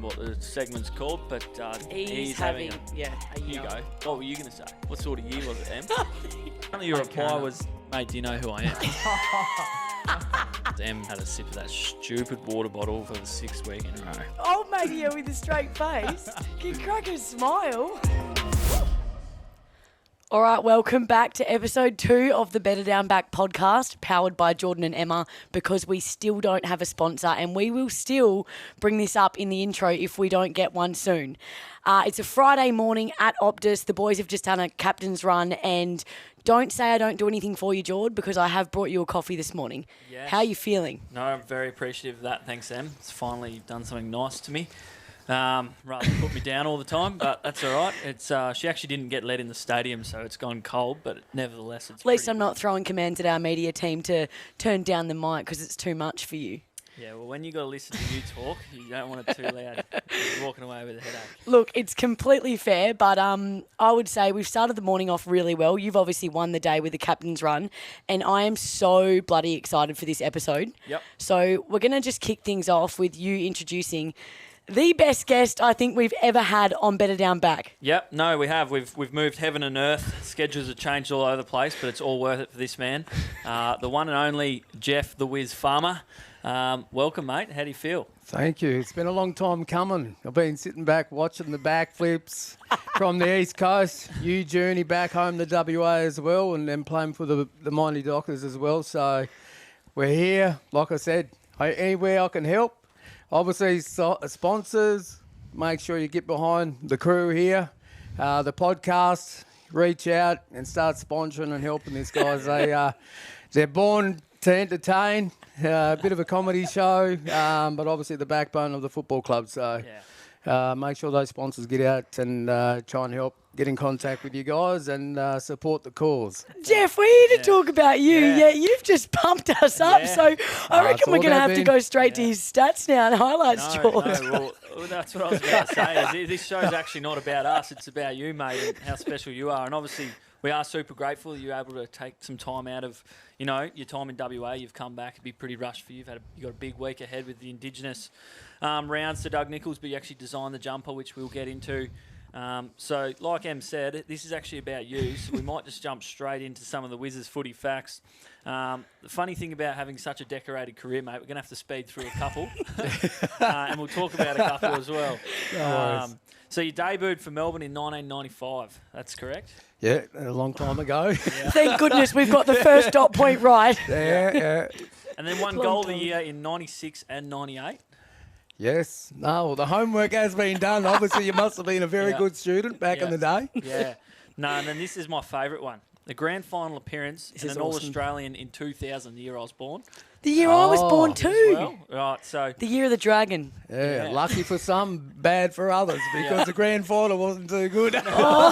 what the segment's called, but he's having a Here you young- go. What were you going to say? What sort of year was it, Em? Apparently your reply was, mate, do you know who I am? Em had a sip of that stupid water bottle for the 6th week in a row. Oh, mate, yeah, with a straight face. Can crack a smile. All right, welcome back to episode 2 of the Better Down Back podcast, powered by Jordan and Emma, because we still don't have a sponsor, and we will still bring this up in the intro if we don't get one soon. It's a Friday morning at Optus. The boys have just done a captain's run, and don't say I don't do anything for you, Jord, because I have brought you a coffee this morning. Yes. How are you feeling? No, I'm very appreciative of that. Thanks, Em. It's finally done something nice to me. Rather than put me down all the time, but that's all right. It's she actually didn't get let in the stadium, so it's gone cold, but nevertheless, it's At least I'm pretty not throwing commands at our media team to turn down the mic because it's too much for you. Yeah, well, when you got to listen to you talk, you don't want it too loud. You're walking away with a headache. Look, it's completely fair, but I would say we've started the morning off really well. You've obviously won the day with the captain's run, and I am so bloody excited for this episode. Yep. So we're going to just kick things off with you introducing the best guest I think we've ever had on Better Down Back. Yep, no, we have. We've moved heaven and earth. Schedules have changed all over the place, but it's all worth it for this man. The one and only Jeff the WIZ Farmer. Welcome, mate. How do you feel? Thank you. It's been a long time coming. I've been sitting back watching the backflips from the East Coast. You journey back home to WA as well, and then playing for the Mighty Dockers as well. So we're here. Like I said, anywhere I can help. Obviously, sponsors, make sure you get behind the crew here. The podcast, reach out and start sponsoring and helping these guys. They're born to entertain, a bit of a comedy show, but obviously the backbone of the football club. So make sure those sponsors get out and try and help get in contact with you guys and support the cause. Jeff, we need to talk about you. Yeah, you've just pumped us up, so I reckon we're going to have to go straight to his stats now and highlights, George. No, well, that's what I was about to say. This show's actually not about us. It's about you, mate, and how special you are. And obviously, we are super grateful that you're able to take some time out of, your time in WA. You've come back. It'd be pretty rushed for you. You've got a big week ahead with the Indigenous rounds to Doug Nichols, but you actually designed the jumper, which we'll get into. So, like Em said, this is actually about you, so we might just jump straight into some of the Wizards footy facts. The funny thing about having such a decorated career, mate, we're going to have to speed through a couple, and we'll talk about a couple as well. So you debuted for Melbourne in 1995, that's correct? Yeah, a long time ago. Yeah. Thank goodness we've got the first dot point right. Yeah. And then one goal of the year in 96 and 98. Yes. No, well, the homework has been done. Obviously, you must have been a very good student back in the day. Yeah. No, and then this is my favourite one. The grand final appearance in an All-Australian in 2000, the year I was born. The year I was born too. Well, right, so... The year of the dragon. Yeah, lucky for some, bad for others, because the grand final wasn't too good. Well,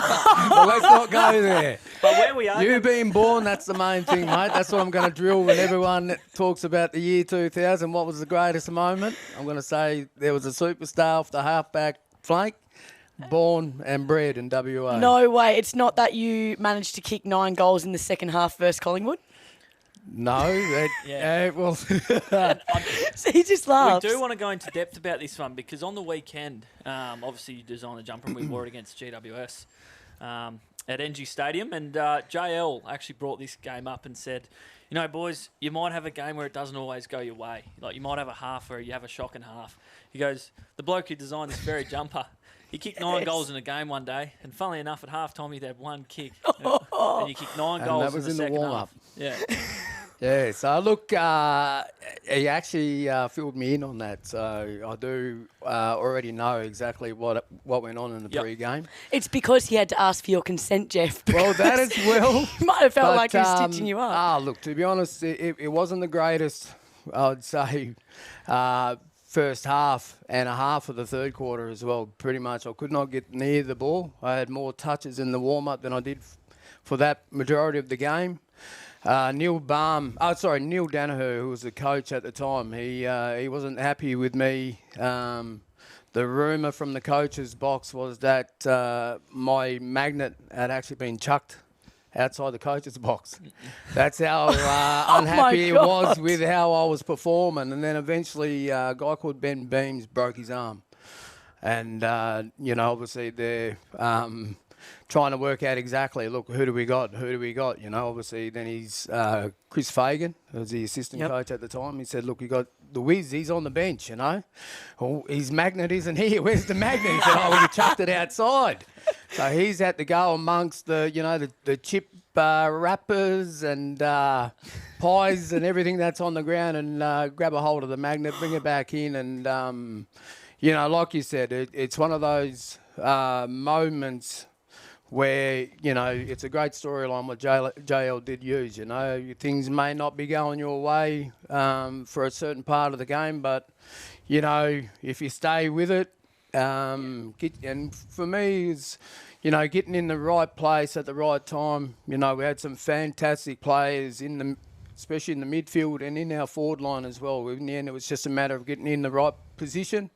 let's not go there. But where we are... You being born, that's the main thing, mate. That's what I'm going to drill when everyone talks about the year 2000. What was the greatest moment? I'm going to say there was a superstar off the halfback flank, born and bred in WA. No way. It's not that you managed to kick 9 goals in the second half versus Collingwood? No. Well... So he just laughs. We do want to go into depth about this one because on the weekend, obviously you designed the jumper and we wore it against GWS at NG Stadium, and JL actually brought this game up and said, boys, you might have a game where it doesn't always go your way. Like you might have a half where you have a shock and half. He goes, the bloke who designed this very jumper, he kicked 9 goals in a game one day, and funnily enough, at halftime he'd had 1 kick, and he kicked 9 goals that was in the second warm-up. half. Yeah. Yeah, so look, he actually filled me in on that, so I do already know exactly what went on in the pre-game. It's because he had to ask for your consent, Jeff. Well, that as well. You might have felt like he was stitching you up. Look, to be honest, it wasn't the greatest, I would say, first half and a half of the third quarter as well. Pretty much, I could not get near the ball. I had more touches in the warm-up than I did for that majority of the game. Neil Danaher, who was the coach at the time, he wasn't happy with me. The rumour from the coach's box was that my magnet had actually been chucked outside the coach's box. That's how unhappy he was with how I was performing. And then eventually a guy called Ben Beams broke his arm. And, obviously they're trying to work out exactly, look, who do we got? Obviously then he's Chris Fagan, who was the assistant coach at the time. He said, look, you got the Wiz, he's on the bench, Oh, his magnet isn't here. Where's the magnet? He said, we chucked it outside. So he's had to go amongst the chip wrappers and pies and everything that's on the ground and grab a hold of the magnet, bring it back in. And, like you said, it's one of those moments where, it's a great storyline what JL did use, Things may not be going your way for a certain part of the game, but, if you stay with it, and for me, it's, getting in the right place at the right time. We had some fantastic players especially in the midfield and in our forward line as well. In the end, it was just a matter of getting in the right position.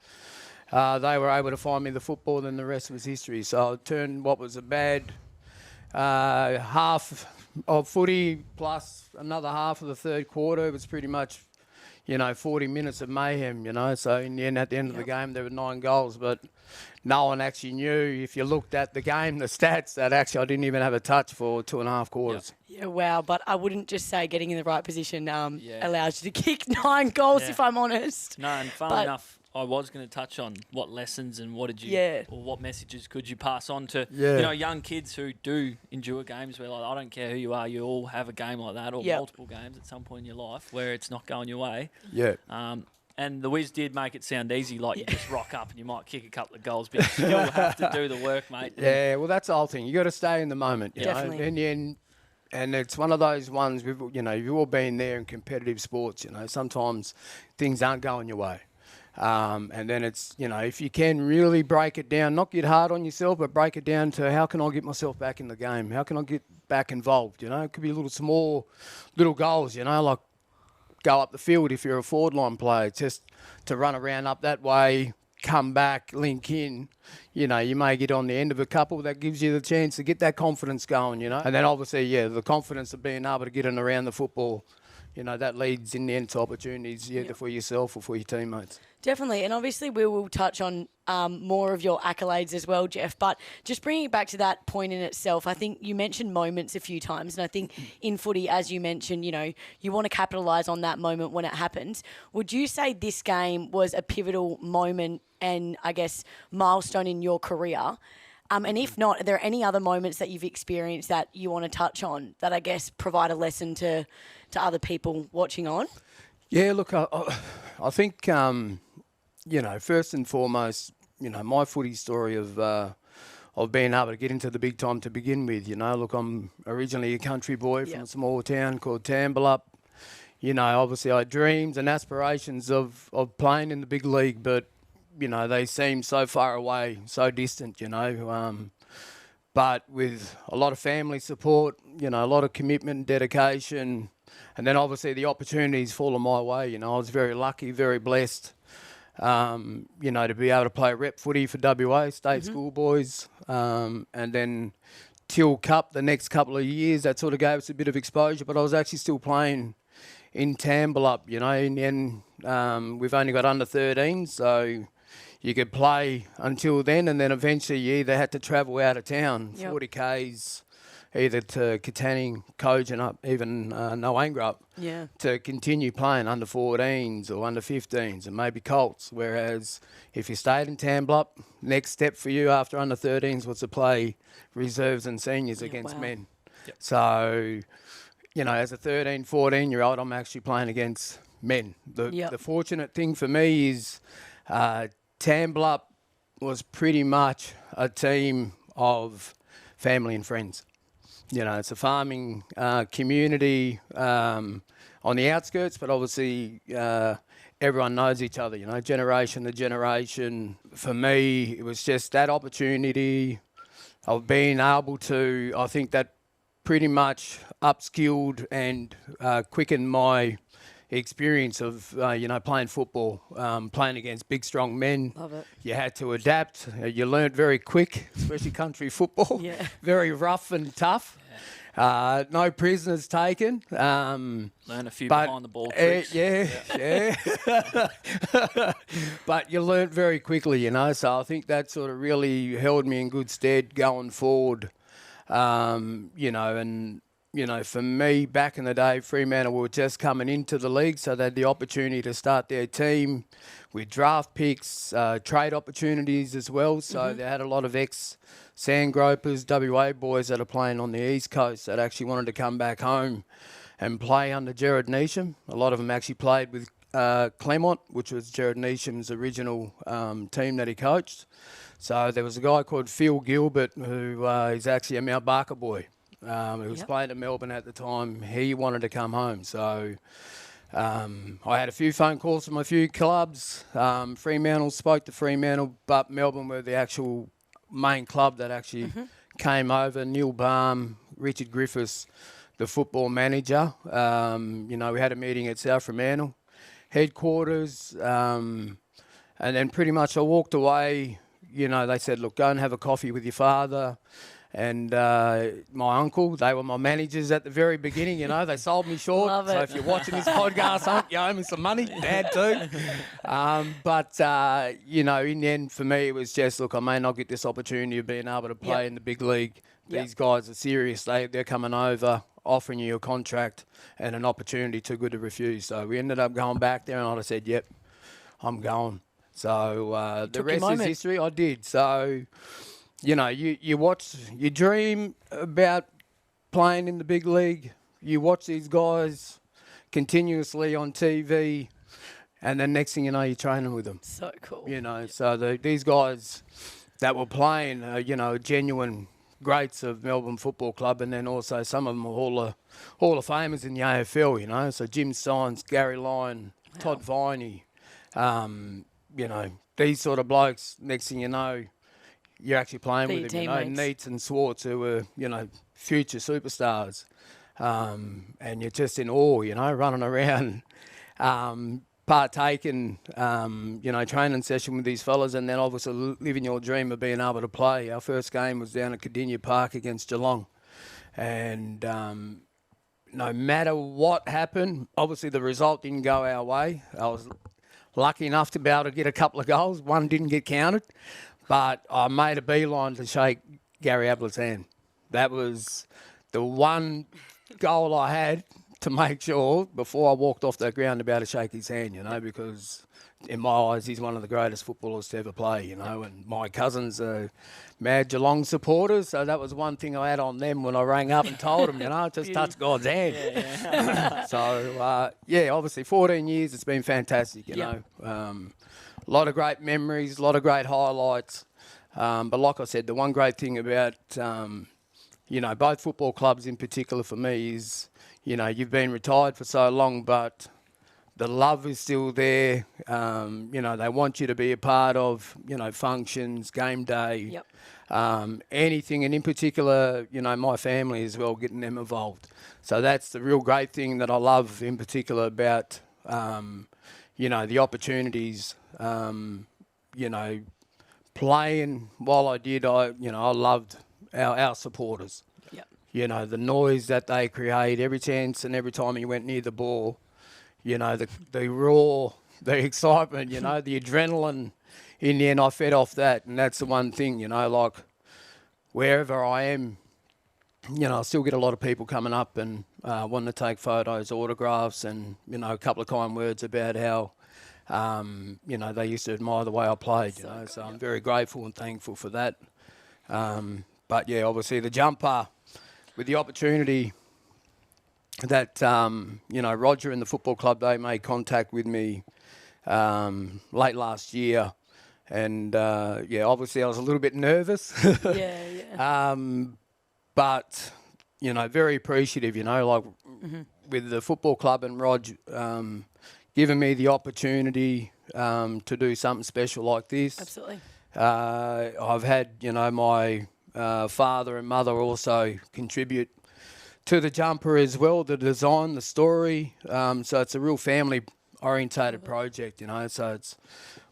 They were able to find me the football, and the rest was history. So I turned what was a bad half of footy plus another half of the third quarter. It was pretty much, 40 minutes of mayhem, So in the end, at the end of the game, there were 9 goals. But no one actually knew, if you looked at the game, the stats, that actually I didn't even have a touch for 2.5 quarters. Yeah, wow. But I wouldn't just say getting in the right position allows you to kick 9 goals, if I'm honest. No, and funnily enough, I was going to touch on what lessons and what did you, or what messages could you pass on to, young kids who do endure games where, like, I don't care who you are, you all have a game like that, or multiple games at some point in your life where it's not going your way. Yeah. And the Wiz did make it sound easy, like you just rock up and you might kick a couple of goals, but you still have to do the work, mate. Yeah, well, that's the whole thing. You got to stay in the moment. Definitely. In the end, and it's one of those ones, you've all been there in competitive sports, sometimes things aren't going your way. And then it's, if you can really break it down, not get hard on yourself, but break it down to how can I get myself back in the game? How can I get back involved? It could be little goals, like go up the field if you're a forward line player, just to run around up that way, come back, link in. You may get on the end of a couple that gives you the chance to get that confidence going, And then obviously, the confidence of being able to get in around the football, that leads in the end to opportunities either for yourself or for your teammates. Definitely, and obviously we will touch on more of your accolades as well, Jeff, but just bringing it back to that point in itself, I think you mentioned moments a few times, and I think in footy, as you mentioned, you want to capitalise on that moment when it happens. Would you say this game was a pivotal moment and, I guess, milestone in your career? And if not, are there any other moments that you've experienced that you want to touch on that, I guess, provide a lesson to other people watching on? Yeah, look, I think, first and foremost, my footy story of being able to get into the big time to begin with. Look, I'm originally a country boy from a small town called Tambalup. Obviously I had dreams and aspirations of playing in the big league, but, they seem so far away, so distant, but with a lot of family support, a lot of commitment and dedication, and then obviously the opportunities falling my way. I was very lucky, very blessed, to be able to play rep footy for WA, state schoolboys, and then Till Cup the next couple of years. That sort of gave us a bit of exposure, but I was actually still playing in Tambalup, and we've only got under 13, so you could play until then, and then eventually you either had to travel out of town, 40 Ks, either to Katanning, Kogan, even Noangra, to continue playing under 14s or under 15s and maybe Colts. Whereas if you stayed in Tambalup, next step for you after under 13s was to play reserves and seniors against men. Yep. So, as a 13, 14-year-old, I'm actually playing against men. The fortunate thing for me is Tambalup was pretty much a team of family and friends. It's a farming community on the outskirts, but obviously everyone knows each other, generation to generation. For me, it was just that opportunity of being able to, I think that pretty much upskilled and quickened my experience of, playing football, playing against big, strong men. Love it. You had to adapt. You learnt very quick, especially country football. Yeah. Very rough and tough. No prisoners taken. Learn a few behind the ball tricks. Yeah. But you learnt very quickly, so I think that sort of really held me in good stead going forward. For me, back in the day, Fremantle were just coming into the league, so they had the opportunity to start their team with draft picks, trade opportunities as well. So they had a lot of ex-Sandgropers, WA boys that are playing on the East Coast that actually wanted to come back home and play under Jared Neesham. A lot of them actually played with Claremont, which was Jared Neesham's original team that he coached. So there was a guy called Phil Gilbert who is actually a Mount Barker boy. He was playing at Melbourne at the time. He wanted to come home. So I had a few phone calls from a few clubs. Fremantle, spoke to Fremantle, but Melbourne were the actual main club that actually came over. Neil Baum, Richard Griffiths, the football manager. We had a meeting at South Fremantle headquarters. And then pretty much I walked away. They said, look, go and have a coffee with your father and my uncle. They were my managers at the very beginning, they sold me short. Love so it. if you're watching this podcast, you owe me some money. Dad too. But in the end, for me, it was just, look, I may not get this opportunity of being able to play in the big league. These guys are serious. They're coming over, offering you a contract and an opportunity too good to refuse. So we ended up going back there and I said, yep, I'm going. So the rest is history. I did. So, you watch, you dream about playing in the big league. You watch these guys continuously on TV, and then next thing you know, you're training with them. So cool. So these guys that were playing, genuine greats of Melbourne Football Club, and then also some of them are Hall of Famers in the AFL, So Jim Sines, Gary Lyon, Todd Viney, these sort of blokes, next thing you know, you're actually playing with them, Neitz and Swartz, who were, future superstars. And you're just in awe, running around, partaking, training session with these fellas, and then obviously living your dream of being able to play. Our first game was down at Cardinia Park against Geelong. And no matter what happened, obviously the result didn't go our way. I was lucky enough to be able to get a couple of goals. One didn't get counted, but I made a beeline to shake Gary Ablett's hand. That was the one goal I had to make sure before I walked off the ground to be able to shake his hand, because in my eyes, he's one of the greatest footballers to ever play, and my cousins are mad Geelong supporters, so that was one thing I had on them when I rang up and told them, just touch God's hand. So, obviously 14 years, it's been fantastic, a lot of great memories, a lot of great highlights, but like I said, the one great thing about, both football clubs in particular for me is, you've been retired for so long, but the love is still there. They want you to be a part of, functions, game day, anything. And in particular, my family as well, getting them involved. So that's the real great thing that I love in particular about, the opportunities, playing while I did, I loved our supporters. The noise that they create every chance and every time you went near the ball. The roar, the excitement, the adrenaline. In the end, I fed off that. And that's the one thing, like wherever I am, I still get a lot of people coming up and wanting to take photos, autographs, and, a couple of kind words about how, they used to admire the way I played, So I'm very grateful and thankful for that. But, obviously the jumper with the opportunity that, Roger and the football club, they made contact with me late last year. And, obviously I was a little bit nervous. But, very appreciative, with the football club and Rog giving me the opportunity to do something special like this. Absolutely. I've had, my father and mother also contribute to the jumper as well, the design, the story. So it's a real family-orientated project, you know. So it's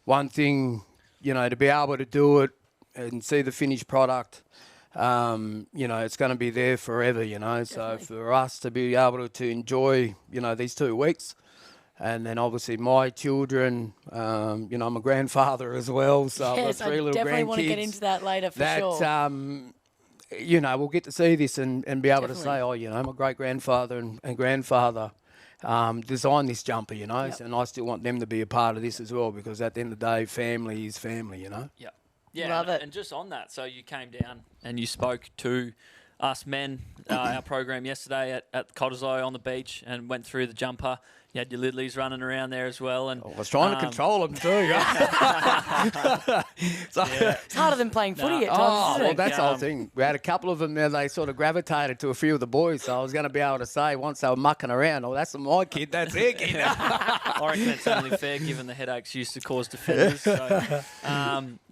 one thing, you know, to be able to do it and see the finished product. You know, it's going to be there forever, you know. Definitely. So for us to be able to enjoy, you know, these 2 weeks, and then obviously my children, you know, I'm a grandfather as well, so I've got Yes, 3 I little definitely want to get grandkids into that later for that, sure. you know, we'll get to see this and be able to Definitely. say, oh, you know, my great-grandfather and grandfather designed this jumper, you know, Yep. and I still want them to be a part of this as well, because at the end of the day, family is family, you know. Yeah. Yeah. Love it. And just on that, so you came down and you spoke to us men, our program yesterday at Cottesloe on the beach, and went through the jumper. You had your Lidleys running around there as well. And I was trying to control them too. So, It's harder than playing footy at Oh, times, isn't well, it? that's the whole thing. We had a couple of them there. They sort of gravitated to a few of the boys. So I was going to be able to say once they were mucking around, oh, that's my kid, that's their kid. I reckon it's only fair given the headaches used to cause defenders. So,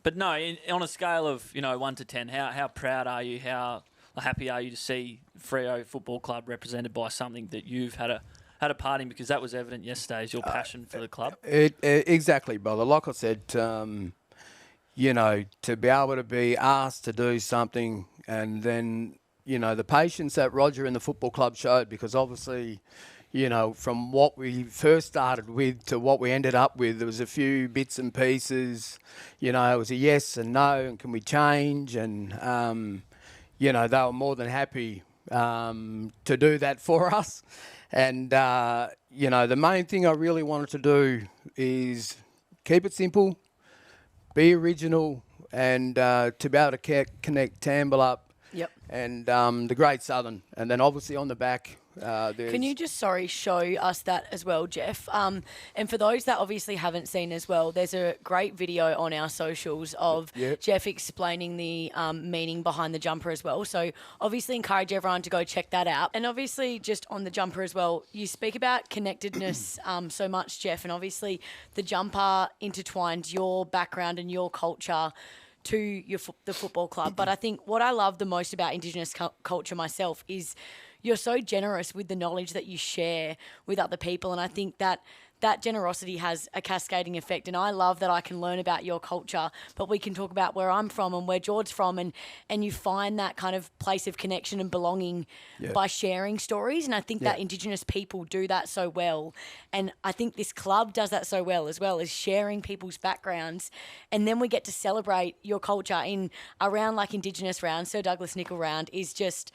but no, on a scale of 1 to 10, how proud are you? How happy are you to see Freo Football Club represented by something that you've had a part in? Because that was evident yesterday, is your passion for the club. Exactly, brother. Like I said, you know, to be able to be asked to do something, and then, you know, the patience that Roger and the football club showed, because obviously, you know, from what we first started with to what we ended up with, there was a few bits and pieces. You know, it was a yes and no, and can we change? And, you know, they were more than happy to do that for us. And, you know, the main thing I really wanted to do is keep it simple, be original, and to be able to connect Tamble up Yep. and the Great Southern. And then obviously on the back, there's... Can you just, show us that as well, Jeff? And for those that obviously haven't seen as well, there's a great video on our socials of Yep. Jeff explaining the meaning behind the jumper as well. So obviously encourage everyone to go check that out. And obviously just on the jumper as well, you speak about connectedness so much, Jeff, and obviously the jumper intertwines your background and your culture to the football club. But I think what I love the most about Indigenous culture myself is you're so generous with the knowledge that you share with other people. And I think that generosity has a cascading effect. And I love that I can learn about your culture, but we can talk about where I'm from and where George's from. And you find that kind of place of connection and belonging by sharing stories. And I think that Indigenous people do that so well. And I think this club does that so well as sharing people's backgrounds. And then we get to celebrate your culture in a round like Indigenous round, Sir Douglas Nicol round, is just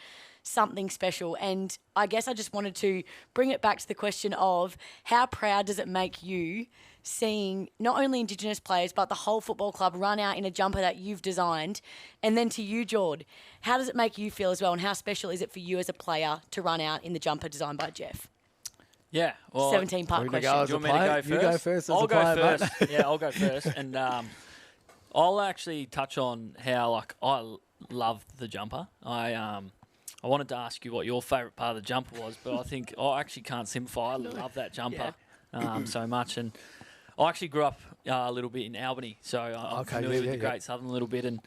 something special. And I guess I just wanted to bring it back to the question of how proud does it make you seeing not only Indigenous players but the whole football club run out in a jumper that you've designed? And then to you, Jord, how does it make you feel as well, and how special is it for you as a player to run out in the jumper designed by Jeff? Yeah, well, 17-part question. go as do you a want me to player? go first? You go first as I'll a go player, first. mate. Yeah, I'll go first. And I'll actually touch on how I love the jumper. I wanted to ask you what your favourite part of the jumper was, but I think I actually can't simplify. I love that jumper so much. And I actually grew up a little bit in Albany, so I'm familiar with the Great Southern a little bit. And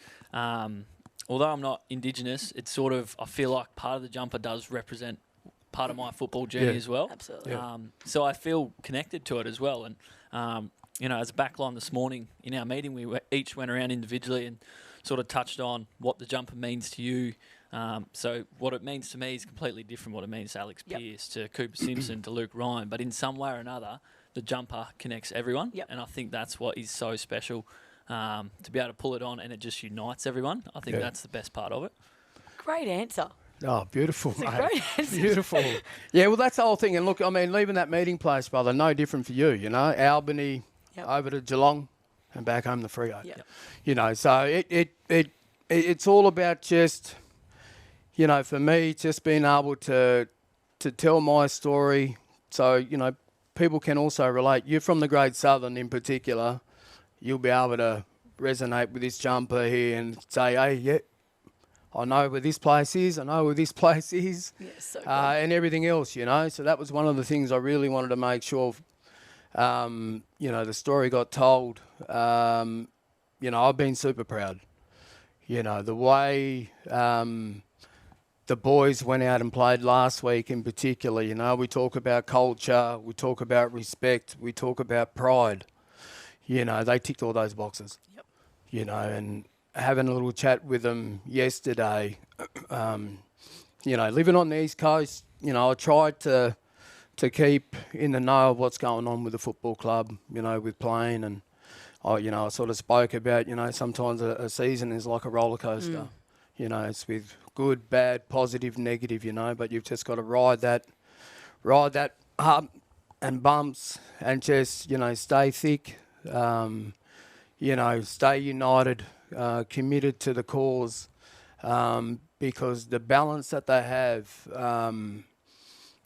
although I'm not Indigenous, it's sort of, I feel like part of the jumper does represent part of my football journey as well. Absolutely. So I feel connected to it as well. And, you know, as a backline this morning in our meeting, we each went around individually and sort of touched on what the jumper means to you. So what it means to me is completely different what it means to Alex Pearce, to Cooper Simpson, to Luke Ryan. But in some way or another, the jumper connects everyone. And I think that's what is so special, to be able to pull it on and it just unites everyone. I think that's the best part of it. Great answer. Oh, beautiful, It's a mate. great answer. Beautiful. Yeah, well, that's the whole thing. And look, I mean, leaving that meeting place, brother, no different for you, you know. Albany, over to Geelong, and back home to Freo. You know, so it's all about just, you know, for me, just being able to tell my story. So, you know, people can also relate. You're from the Great Southern in particular. You'll be able to resonate with this jumper here and say, hey, I know where this place is. I know where this place is. So and everything else, you know. So that was one of the things I really wanted to make sure, you know, the story got told. You know, I've been super proud. You know, the way the boys went out and played last week in particular. You know, we talk about culture, we talk about respect, we talk about pride. You know, they ticked all those boxes. Yep. You know, and having a little chat with them yesterday, you know, living on the East Coast, you know, I tried to keep in the know of what's going on with the football club, you know, with playing. And, you know, I sort of spoke about, you know, sometimes a season is like a roller coaster. You know, it's with good, bad, positive, negative, you know, but you've just got to ride that up and bumps and just, you know, stay thick, you know, stay united, committed to the cause, because the balance that they have,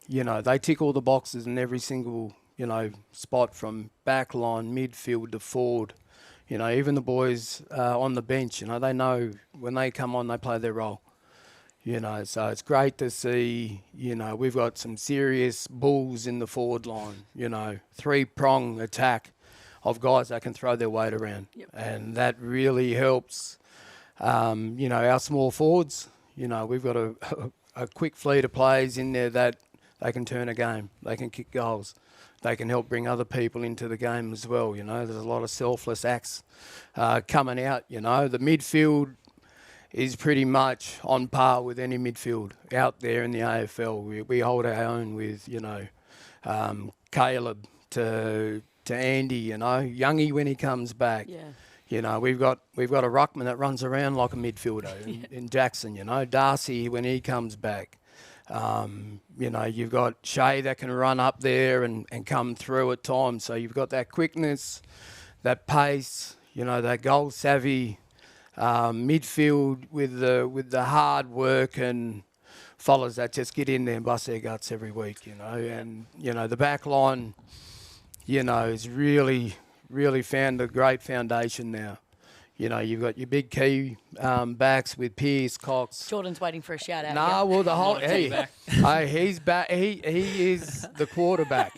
you know, they tick all the boxes in every single, you know, spot from back line, midfield to forward. You know, even the boys on the bench, you know, they know when they come on, they play their role. You know, so it's great to see, you know, we've got some serious bulls in the forward line, you know, 3-prong attack of guys that can throw their weight around. Yep. And that really helps, you know, our small forwards. You know, we've got a quick fleet of players in there that they can turn a game, they can kick goals. They can help bring other people into the game as well. You know, there's a lot of selfless acts coming out. You know, the midfield is pretty much on par with any midfield out there in the AFL. We hold our own with, you know, Caleb to Andy. You know, Youngie when he comes back. Yeah. You know, we've got a ruckman that runs around like a midfielder in Jackson. You know, Darcy when he comes back. You know, you've got Shay that can run up there and come through at times. So you've got that quickness, that pace, you know, that goal savvy midfield with the hard work and fellas that just get in there and bust their guts every week, you know. And, you know, the back line, you know, is really found a great foundation now. You know, you've got your big key backs with Pierce, Cox. Jordan's waiting for a shout out. No, well, the whole He's he's back. He is the quarterback.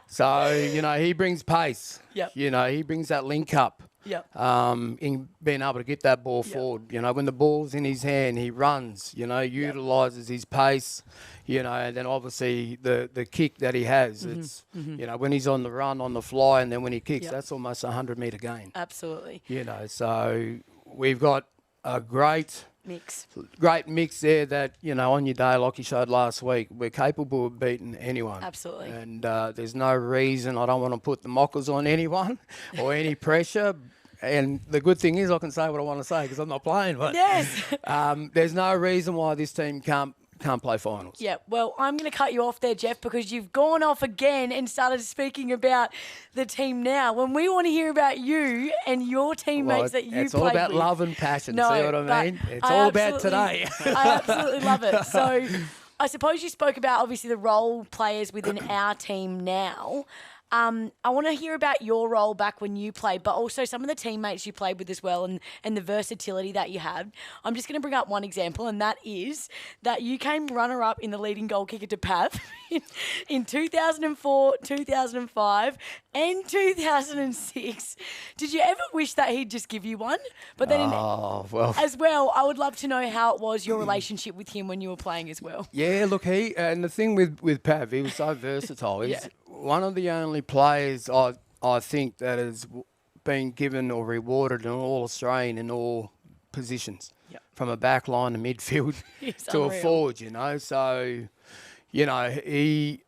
So you know he brings pace. Yep. You know he brings that link up. Yep. In being able to get that ball forward. You know when the ball's in his hand, he runs. You know utilises his pace. You know, and then obviously the kick that he has. It's you know when he's on the run, on the fly, and then when he kicks, that's almost a 100-metre gain. Absolutely. You know, so we've got a great Mix. there that, you know, on your day, like you showed last week, we're capable of beating anyone. Absolutely. And there's no reason, I don't want to put the mockers on anyone or any pressure. And the good thing is I can say what I want to say because I'm not playing. But Yes. there's no reason why this team can't play finals. Yeah, well, I'm going to cut you off there, Jeff, because you've gone off again and started speaking about the team now. When we want to hear about you and your teammates that you played with. It's all about love and passion, see what I mean? It's all about today. I absolutely love it. So I suppose you spoke about, obviously, the role players within our team now. I want to hear about your role back when you played, but also some of the teammates you played with as well and the versatility that you had. I'm just going to bring up one example, and that is that you came runner-up in the leading goal kicker to PAV in 2004, 2005, and 2006. Did you ever wish that he'd just give you one? But then as well, I would love to know how it was, your relationship with him when you were playing as well. Yeah, look, and the thing with Pav, he was so versatile. He's one of the only players I think that has been given or rewarded an All-Australian in all positions, from a back line to midfield to a forward, you know. So, you know, he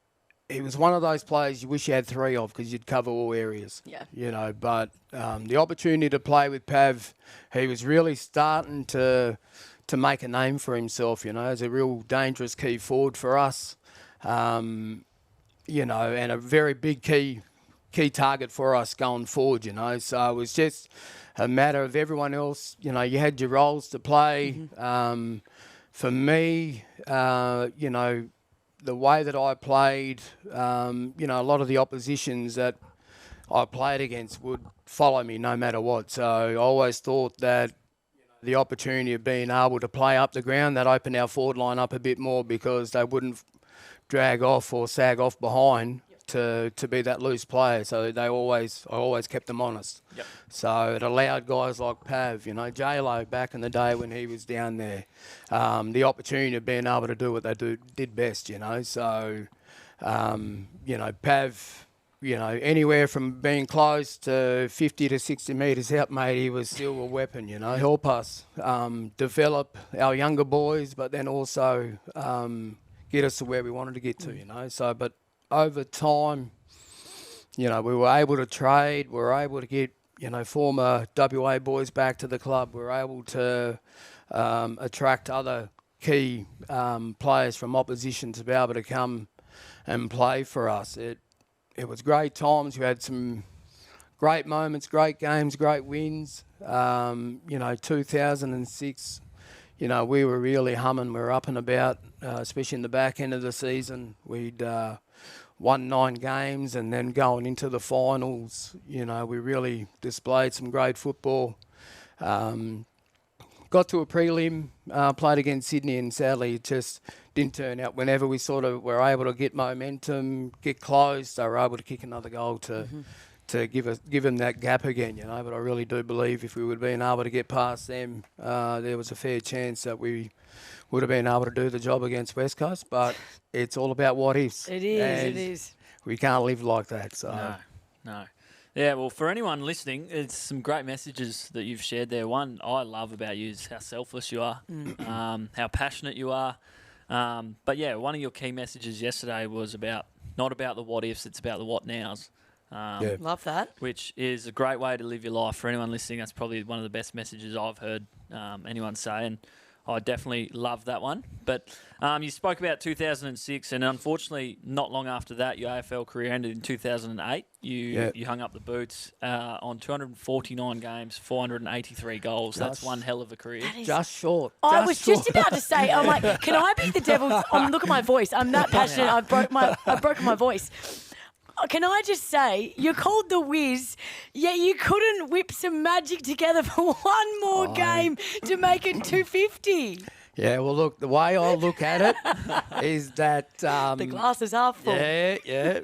was one of those players you wish you had three of because you'd cover all areas, you know. But the opportunity to play with Pav, he was really starting to make a name for himself, you know, as a real dangerous key forward for us. You know, and a very big key target for us going forward, you know. So it was just a matter of everyone else, you know, you had your roles to play. For me, you know, the way that I played, you know, a lot of the oppositions that I played against would follow me no matter what. So I always thought that the opportunity of being able to play up the ground, that opened our forward line up a bit more because they wouldn't drag off or sag off behind to be that loose player. So I always kept them honest. Yep. So it allowed guys like Pav, J-Lo back in the day when he was down there, the opportunity of being able to do what they did best, So, Pav, anywhere from being close to 50 to 60 metres out, mate, he was still a weapon, help us develop our younger boys, but then also get us to where we wanted to get to, So, but over time, we were able to trade, we were able to get, former WA boys back to the club. We were able to attract other key players from opposition to be able to come and play for us. It was great times. We had some great moments, great games, great wins. 2006, we were really humming. We were up and about, especially in the back end of the season. We'd won 9 games, and then going into the finals, we really displayed some great football. Got to a prelim, played against Sydney, and sadly it just didn't turn out. Whenever we sort of were able to get momentum, get close, they were able to kick another goal to give them that gap again, But I really do believe if we would have been able to get past them, there was a fair chance that we would have been able to do the job against West Coast. But it's all about what ifs. It is. We can't live like that. So No. Yeah, well, for anyone listening, it's some great messages that you've shared there. One I love about you is how selfless you are, how passionate you are. But yeah, one of your key messages yesterday was not about the what ifs, it's about the what nows. Love that. Which is a great way to live your life. For anyone listening, that's probably one of the best messages I've heard anyone say, and I definitely love that one. But you spoke about 2006, and unfortunately, not long after that, your AFL career ended in 2008. You hung up the boots on 249 games, 483 goals. That's one hell of a career. Just short. I was just about to say, I'm like, can I be the devil's? Look at my voice. I'm that passionate. I've broken my voice. Can I just say, you're called the Wiz, yet you couldn't whip some magic together for one more game to make it 250. Yeah, well, look, the way I look at it is that... the glass is half full. Yeah.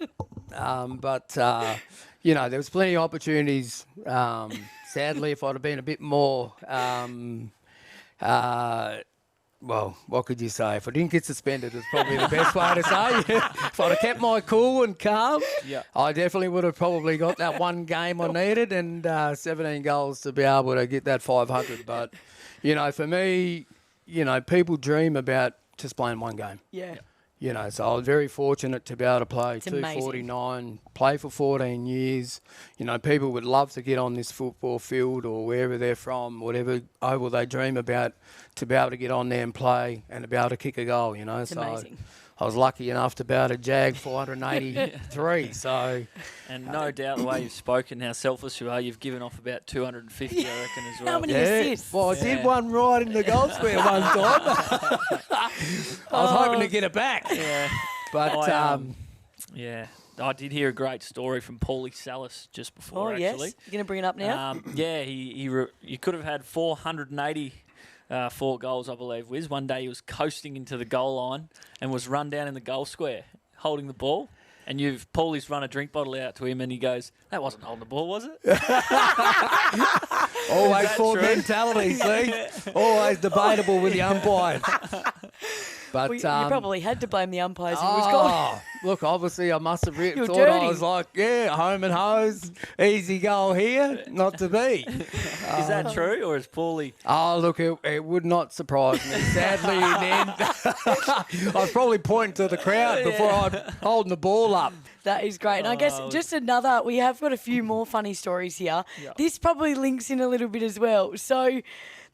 But there was plenty of opportunities. Sadly, if I'd have been a bit more... well, what could you say? If I didn't get suspended, it's probably the best way to say. If I'd have kept my cool and calm, I definitely would have probably got that one game I needed and 17 goals to be able to get that 500. But, for me, people dream about just playing one game. Yeah. So I was very fortunate to be able to play It's 249, play for 14 years. People would love to get on this football field or wherever they're from, whatever oval they dream about, to be able to get on there and play and to be able to kick a goal, It's amazing. I was lucky enough to be able to jag 483. And no doubt the way you've spoken, how selfless you are, you've given off about 250, I reckon, as well. How many assists? Well, I did one right in the goal square one time. I was hoping to get it back. Yeah. But, I did hear a great story from Paulie Salas just before, actually. Yes. You're going to bring it up now? He could have had 484 goals, I believe, Wiz. One day he was coasting into the goal line and was run down in the goal square holding the ball. And Paulie's run a drink bottle out to him and he goes, "That wasn't holding the ball, was it?" Always for mentality, see? Always debatable with the umpire. But you probably had to blame the umpires if it was gone. Look, obviously I must have thought dirty. I was like, home and hose, easy goal here, not to be. Is that true, or is Paulie... Oh, look, it would not surprise me. Sadly, in the end, I was probably pointing to the crowd before I'd holding the ball up. That is great. And I guess just we have got a few more funny stories here. Yeah. This probably links in a little bit as well. So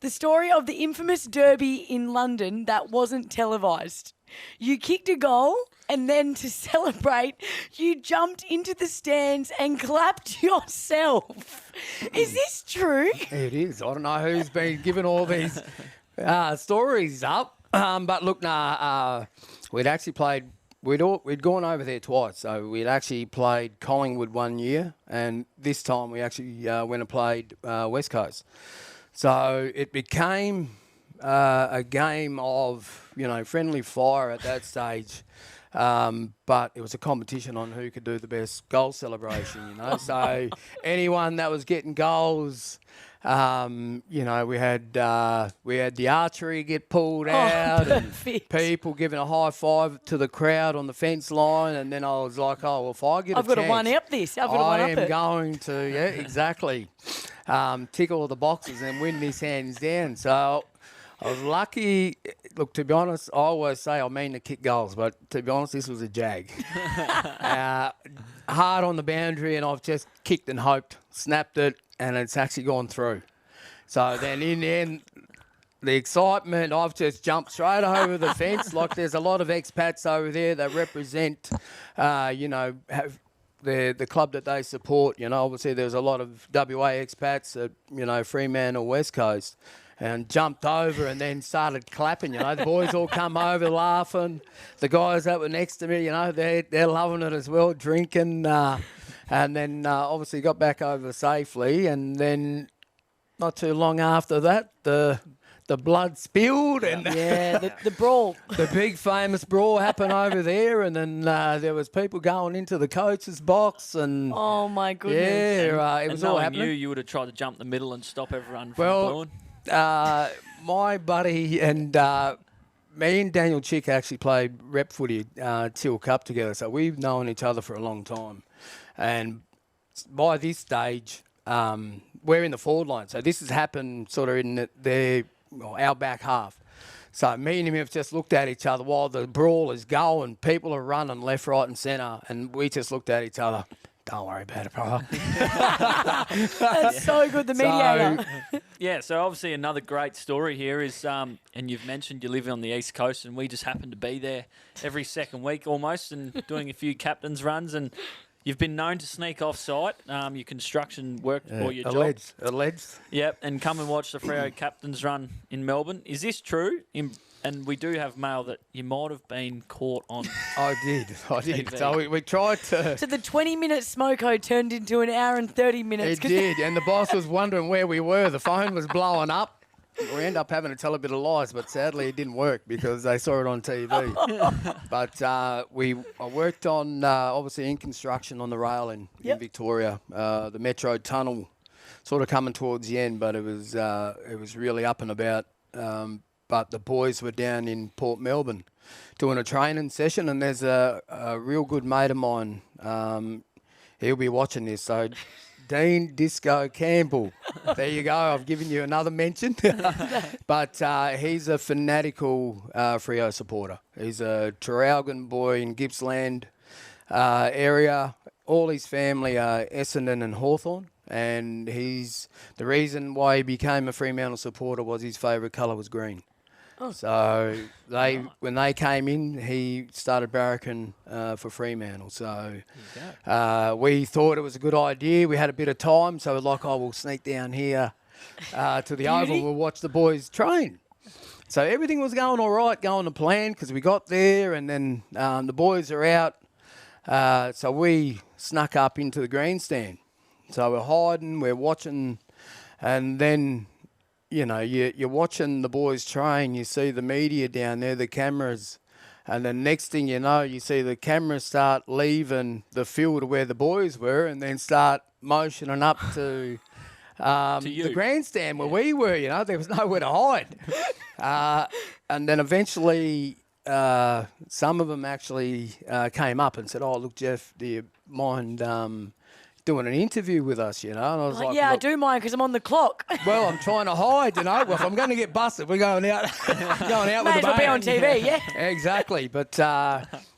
the story of the infamous derby in London that wasn't televised. You kicked a goal and then to celebrate, you jumped into the stands and clapped yourself. Is this true? It is. I don't know who's been giving all these stories up. But look, we'd actually played... We'd gone over there twice. So we'd actually played Collingwood one year, and this time we actually went and played West Coast. So it became a game of, friendly fire at that stage. But it was a competition on who could do the best goal celebration, you know. So anyone that was getting goals, you know, we had the archery get pulled out, and people giving a high five to the crowd on the fence line, and then I was like, oh, well, if I get I've got to one-up this. I've got to one-up it. I am going to, yeah, exactly, tick all the boxes and win this hands down. So I was lucky. Look, to be honest, I always say I mean to kick goals, but to be honest, this was a jag. Hard on the boundary, and I've just kicked and hoped, snapped it, and it's actually gone through. So then in the end, the excitement, I've just jumped straight over the fence. Like, there's a lot of expats over there that represent, you know, have the club that they support. You know, obviously there's a lot of WA expats at, you know, Fremantle, West Coast, and jumped over and then started clapping. You know, the boys all come over laughing. The guys that were next to me, you know, they're loving it as well, drinking. And then obviously got back over safely. And then not too long after that, the blood spilled, and the brawl. The big famous brawl happened over there, and then there was people going into the coach's box, and oh my goodness, it was all happening. You would have tried to jump the middle and stop everyone from blowing. My buddy and me and Daniel Chick actually played rep footy Teal Cup together, so we've known each other for a long time, and by this stage, we're in the forward line. So this has happened sort of in our back half. So me and him have just looked at each other while the brawl is going. People are running left, right and centre. And we just looked at each other. Don't worry about it, brother. That's so good, the mediator. So obviously another great story here is, and you've mentioned you live on the East Coast, and we just happen to be there every second week almost, and doing a few captain's runs, and you've been known to sneak off site, your construction work or your job. Alleged. Yep, and come and watch the Freo captain's run in Melbourne. Is this true? And we do have mail that you might have been caught on. I did. TV. So we tried to. So the 20-minute smoko turned into an hour and 30 minutes. It did, and the boss was wondering where we were. The phone was blowing up. We ended up having to tell a bit of lies, but sadly it didn't work because they saw it on TV. But I worked on, obviously, in construction on the rail in Victoria. The Metro Tunnel sort of coming towards the end, but it was really up and about. But the boys were down in Port Melbourne doing a training session, and there's a real good mate of mine. He'll be watching this, so Dean Disco Campbell. There you go. I've given you another mention. But he's a fanatical Freo supporter. He's a Traralgon boy in Gippsland area. All his family are Essendon and Hawthorn. And the reason why he became a Fremantle supporter was his favourite colour was green. So when they came in, he started barracking for Fremantle. So we thought it was a good idea. We had a bit of time, so we're like, we'll sneak down here to the Oval. We'll watch the boys train. So everything was going all right, going to plan, because we got there, and then the boys are out. So we snuck up into the grandstand. So we're hiding, we're watching, and then, you know, you're watching the boys train, you see the media down there, the cameras, and the next thing you know, you see the cameras start leaving the field where the boys were and then start motioning up to the grandstand where we were, you know. There was nowhere to hide. And then eventually some of them actually came up and said, look, Jeff, do you mind doing an interview with us, you know? And I was like, I do mind because I'm on the clock. Well, I'm trying to hide, you know. Well, if I'm going to get busted, we're going out with a bang. May as well be on TV, yeah. Exactly. But,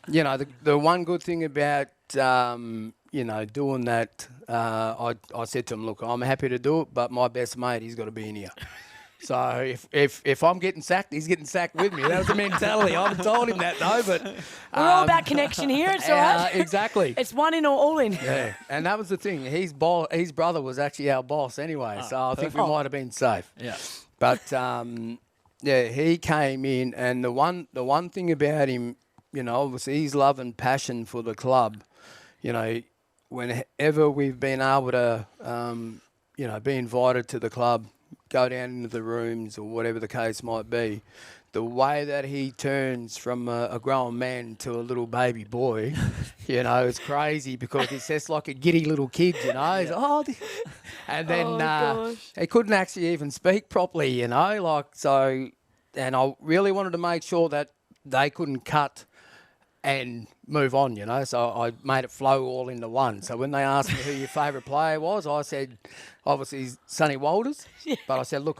you know, the one good thing about, you know, doing that, I said to him, look, I'm happy to do it, but my best mate, he's got to be in here. So if I'm getting sacked, he's getting sacked with me. That was the mentality. I haven't told him that, though. But we're all about connection here. It's all right. Exactly. It's one in or all in. Yeah, and that was the thing. His brother was actually our boss anyway, so I think we might have been safe. Yeah. But he came in, and the one thing about him, you know, obviously his love and passion for the club. You know, whenever we've been able to, you know, be invited to the club, go down into the rooms or whatever the case might be, the way that he turns from a grown man to a little baby boy, it's crazy because he's just like a giddy little kid, He's, and then he couldn't actually even speak properly, and I really wanted to make sure that they couldn't cut and move on, So I made it flow all into one. So when they asked me who your favourite player was, I said, obviously, Sonny Walters. Yeah. But I said, look,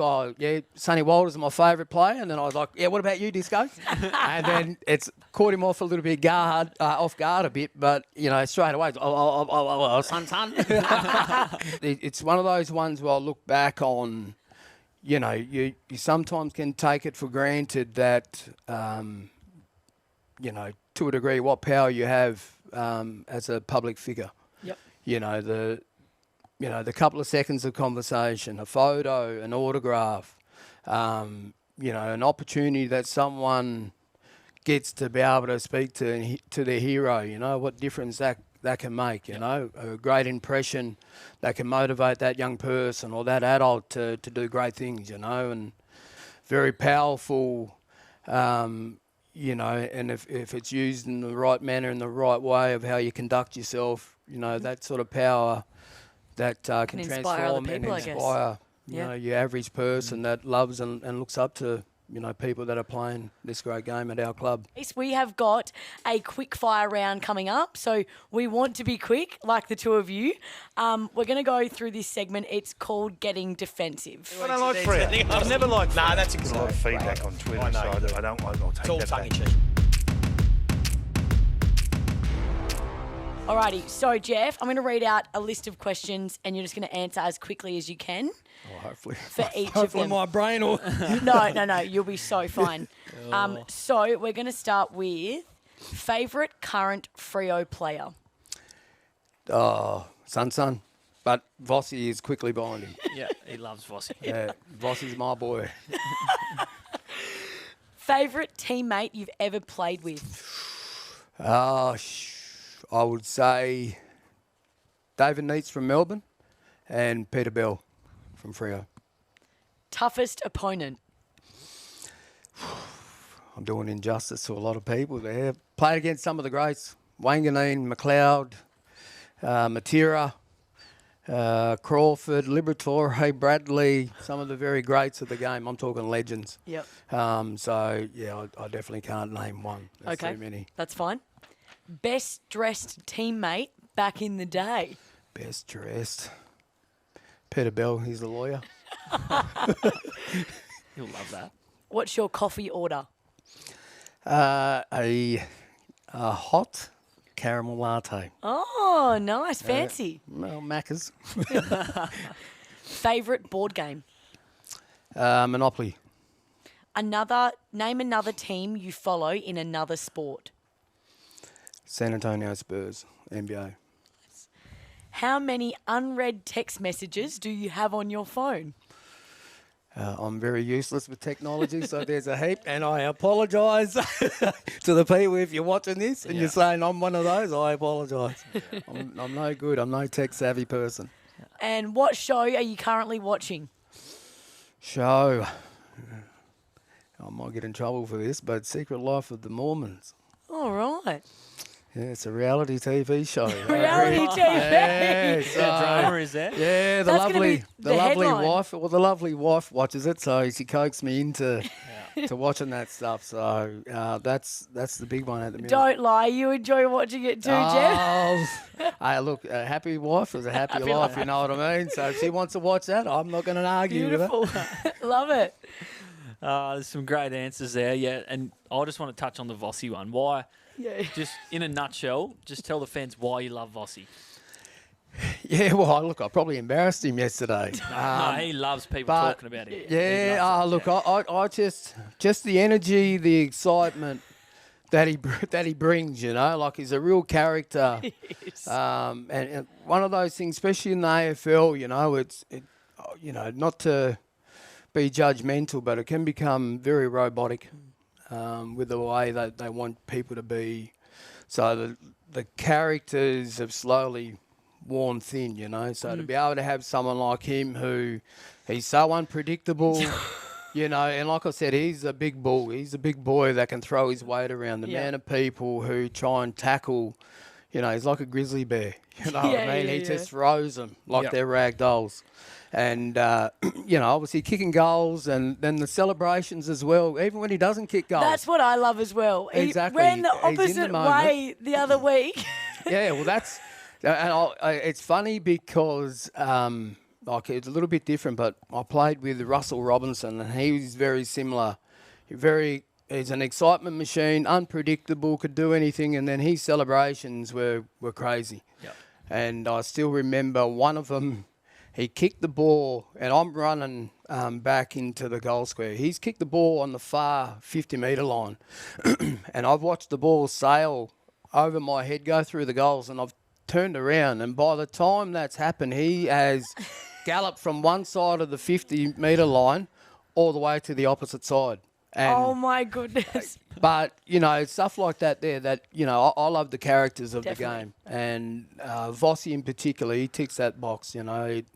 Sonny Walters is my favourite player. And then I was like, yeah, what about you, Disco? And then it's caught him off a little bit off guard a bit. But, straight away, son. It's one of those ones where I look back on, you sometimes can take it for granted that, to a degree, what power you have as a public figure. Yep. The couple of seconds of conversation, a photo, an autograph, an opportunity that someone gets to be able to speak to their hero. What difference that can make. A great impression that can motivate that young person or that adult to do great things. And very powerful. And if it's used in the right manner, in the right way of how you conduct yourself, that sort of power that can transform and inspire, your average person that loves and looks up to, people that are playing this great game at our club. We have got a quick fire round coming up, so we want to be quick, like the two of you. We're going to go through this segment. It's called Getting Defensive. I don't like Freo. I've never liked. Nah, that's a good. A lot of feedback on Twitter, so I don't. I'll take that back. Alrighty, so Jeff, I'm going to read out a list of questions, and you're just going to answer as quickly as you can. Oh, hopefully. For each hopefully of them. my brain will... No, you'll be so fine. So we're going to start with favourite current Freo player. Oh, Sun. But Vossi is quickly behind him. Yeah, he loves Vossi. Yeah, Vossi's my boy. Favourite teammate you've ever played with? I would say David Neitz from Melbourne and Peter Bell from Freo. Toughest opponent? I'm doing injustice to a lot of people there. Played against some of the greats. Wanganeen, McLeod, Matera, Crawford, Liberatore, Bradley, some of the very greats of the game. I'm talking legends. Yep. So, yeah, I definitely can't name one. There's too many. That's fine. Best dressed teammate back in the day? Best dressed? Peter Bell, he's the lawyer. He'll love that. What's your coffee order? A hot caramel latte. Oh, nice. Fancy. Well, Macca's. Favourite board game? Monopoly. Name another team you follow in another sport. San Antonio Spurs, NBA. How many unread text messages do you have on your phone? I'm very useless with technology, so there's a heap, and I apologise to the people if you're watching this and you're saying I'm one of those. I apologise. Yeah. I'm no good. I'm no tech-savvy person. And what show are you currently watching? Show. I might get in trouble for this, but Secret Life of the Mormons. All right. Yeah, it's a reality TV show. Reality TV. Yeah, so, drama is there? Yeah, the lovely wife. Well, the lovely wife watches it, so she coaxed me into to watching that stuff. So that's the big one at the minute. Don't lie, you enjoy watching it too, Jeff. Hey, look, a happy wife is a happy life. You know what I mean? So if she wants to watch that, I'm not going to argue with her. Love it. There's some great answers there, yeah. And I just want to touch on the Vossi one. Why? Yeah. Just in a nutshell, just tell the fans why you love Vossi. Yeah, well, look, I probably embarrassed him yesterday. No, he loves people talking about him. Yeah, look, I just the energy, the excitement that he brings, like he's a real character. Yes. And one of those things, especially in the AFL, it's not to be judgmental, but it can become very robotic. With the way that they want people to be. So the characters have slowly worn thin, So to be able to have someone like him who he's so unpredictable, You know, and like I said, he's a big bull. He's a big boy that can throw his weight around. The man of people who try and tackle, you know, he's like a grizzly bear. You know what I mean? He just throws them like they're rag dolls. And, you know, obviously kicking goals and then the celebrations as well, even when he doesn't kick goals. That's what I love as well. Exactly. He ran the opposite way the other week. Yeah, well, that's... And it's funny because... like it's a little bit different, but I played with Russell Robinson, and he was very similar. He's an excitement machine, unpredictable, could do anything, and then his celebrations were crazy. Yep. And I still remember one of them. He kicked the ball, and I'm running back into the goal square. He's kicked the ball on the far 50-metre line, and I've watched the ball sail over my head, go through the goals, and I've turned around, and by the time that's happened, he has galloped from one side of the 50-metre line all the way to the opposite side. And, oh, my goodness. But, you know, stuff like that there that, you know, I love the characters of the game. And Vossi in particular, he ticks that box, you know. It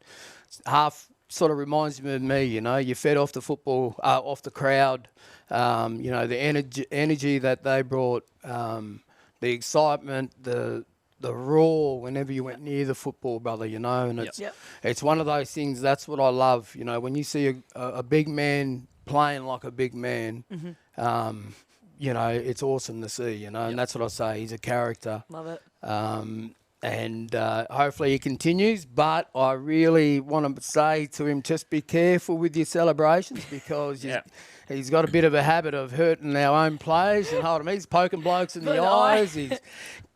half sort of reminds me of me, you know. You fed off the football, off the crowd, you know, the energy that they brought, the excitement, the roar whenever you went near the football, brother, you know, and it's one of those things. That's what I love, you know, when you see a big man playing like a big man, you know, it's awesome to see, you know, and that's what I say. He's a character. Love it. And hopefully he continues, but I really want to say to him, just be careful with your celebrations because he's got a bit of a habit of hurting our own players. And hold him, he's poking blokes in the eyes. He's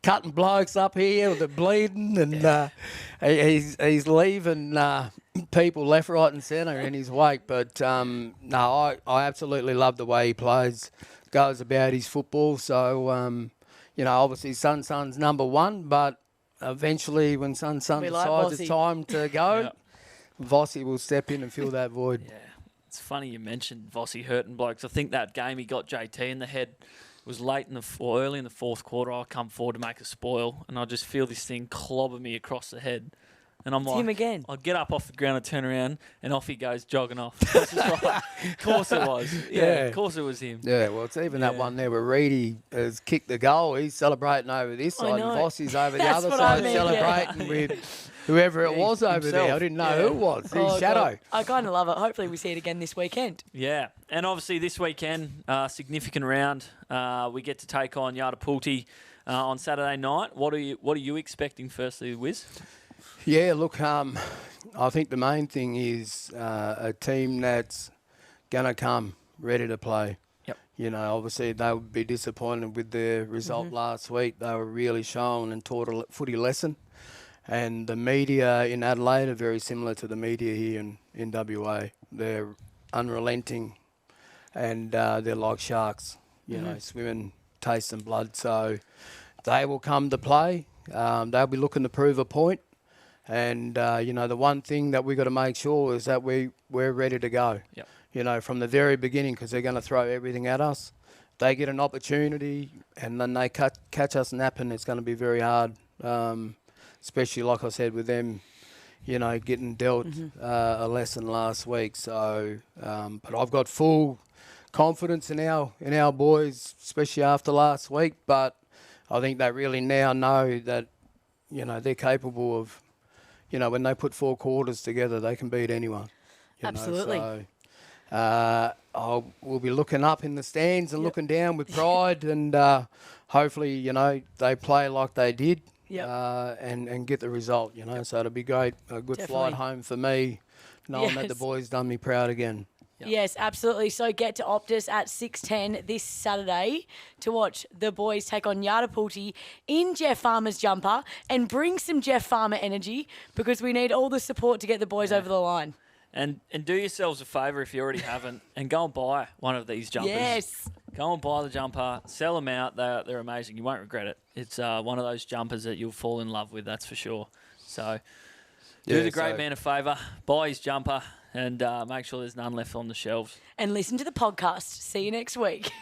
cutting blokes up here with the bleeding, and he's leaving people left, right, and centre in his wake. But no, I absolutely love the way he plays, goes about his football. So you know, obviously Son's number one, but eventually when Son decides it's time to go, Vossi will step in and fill that void. Yeah, it's funny you mentioned Vossi hurting blokes. I think that game he got JT in the head was late in early in the fourth quarter. I come forward to make a spoil, and I just feel this thing clobber me across the head. And I'm it's like, him again. I get up off the ground and turn around, and off he goes jogging off. It's just like, of course it was. Yeah, of course it was him. Yeah, well, it's even that one there where Reedy has kicked the goal. He's celebrating over this side, and Vossi's over the other side celebrating with whoever it was over there. I didn't know who it was. His shadow. God. I kind of love it. Hopefully we see it again this weekend. Yeah, and obviously this weekend, significant round. We get to take on Yarrapulti on Saturday night. What are you expecting firstly, Wiz? Yeah, look, I think the main thing is a team that's going to come ready to play. Yep. You know, obviously they would be disappointed with their result last week. They were really shown and taught a footy lesson. And the media in Adelaide are very similar to the media here in WA. They're unrelenting and they're like sharks, you know, swimming, tasting blood. So they will come to play. They'll be looking to prove a point. And, you know, the one thing that we've got to make sure is that we're ready to go, you know, from the very beginning, because they're going to throw everything at us. They get an opportunity and then they catch us napping. It's going to be very hard, especially, like I said, with them, you know, getting dealt a lesson last week. So, but I've got full confidence in our boys, especially after last week. But I think they really now know that, you know, they're capable of, you know, when they put 4 quarters together, they can beat anyone. Absolutely. So we'll be looking up in the stands and looking down with pride, and hopefully, you know, they play like they did and get the result, you know. So it'll be great, a good flight home for me, knowing that the boys done me proud again. Yes, absolutely. So get to Optus at 6:10 this Saturday to watch the boys take on Yarrapulti in Jeff Farmer's jumper and bring some Jeff Farmer energy, because we need all the support to get the boys over the line. And do yourselves a favour if you already haven't, and go and buy one of these jumpers. Yes. Go and buy the jumper, sell them out. They're amazing. You won't regret it. It's one of those jumpers that you'll fall in love with, that's for sure. So do the great man a favour, buy his jumper, and make sure there's none left on the shelves. And listen to the podcast. See you next week.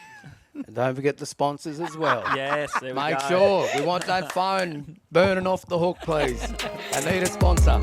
And don't forget the sponsors as well. Yes, there we go. Make sure. We want that phone burning off the hook, please. I need a sponsor.